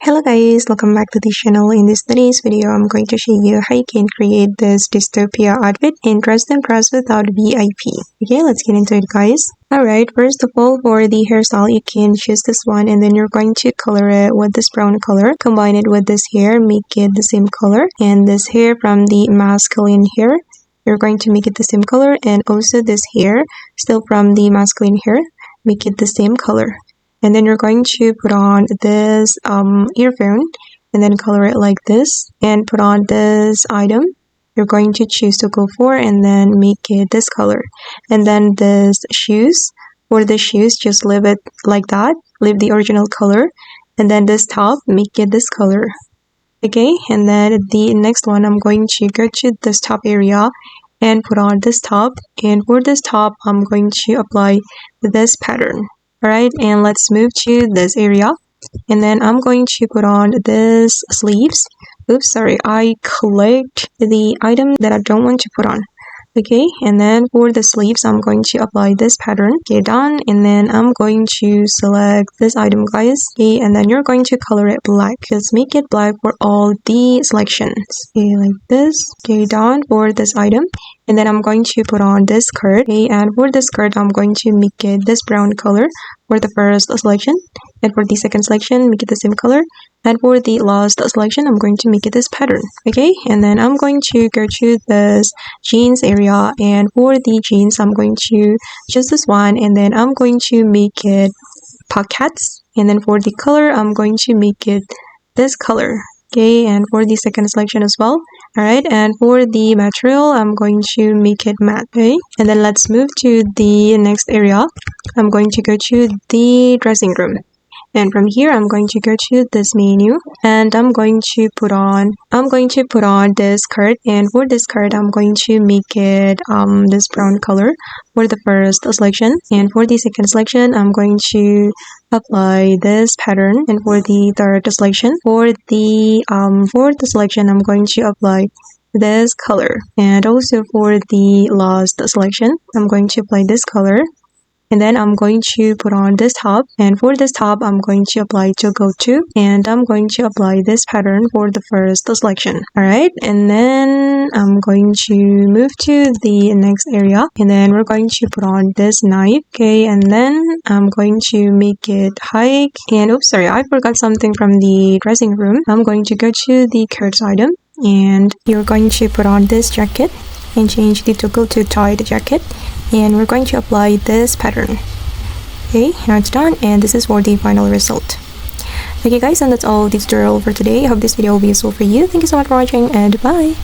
Hello guys, welcome back to the channel. In today's video, I'm going to show you how you can create this dystopia outfit in Dress and Press without VIP. Okay, let's get into it guys. Alright, first of all, for the hairstyle, you can choose this one and then you're going to color it with this brown color. Combine it with this hair, make it the same color. And this hair from the masculine hair, you're going to make it the same color. And also this hair, still from the masculine hair, make it the same color. And then you're going to put on this earphone and then color it like this and put on this item you're going to choose to go for and then make it this color. And then this shoes, for the shoes, just leave it like that, leave the original color. And then this top, make it this color. Okay, and then the next one, I'm going to go to this top area and put on this top. And for this top, I'm going to apply this pattern. Alright, and let's move to this area. And then I'm going to put on this sleeves. Oops, sorry, I clicked the item that I don't want to put on. Okay, and then for the sleeves, I'm going to apply this pattern. Okay, done. And then I'm going to select this item, guys. Okay, and then you're going to color it black. Just make it black for all the selections. Okay, like this. Okay, done for this item. And then I'm going to put on this skirt. Okay, and for this skirt, I'm going to make it this brown color for the first selection. And for the second selection, make it the same color. And for the last selection, I'm going to make it this pattern. Okay, and then I'm going to go to this jeans area. And for the jeans, I'm going to choose this one. And then I'm going to make it pockets. And then for the color, I'm going to make it this color. Okay, and for the second selection as well. Alright, and for the material, I'm going to make it matte. Okay, and then let's move to the next area. I'm going to go to the dressing room. And from here, I'm going to go to this menu and I'm going to put on this skirt. And for this skirt, I'm going to make it this brown color for the first selection. And for the second selection, I'm going to apply this pattern. And for the third selection, for the fourth selection, I'm going to apply this color. And also for the last selection, I'm going to apply this color. And then I'm going to put on this top, and for this top I'm going to apply to go to, and I'm going to apply this pattern for the first selection. Alright, and then I'm going to move to the next area, and then we're going to put on this knife. Okay, and then I'm going to make it high. And oops, sorry, I forgot something from the dressing room. I'm going to go to the curves item, and you're going to put on this jacket and change the toggle to tied jacket. And we're going to apply this pattern. Okay, now it's done, and this is for the final result. Okay guys, and that's all the tutorial for today. I hope this video will be useful for you. Thank you so much for watching, and bye.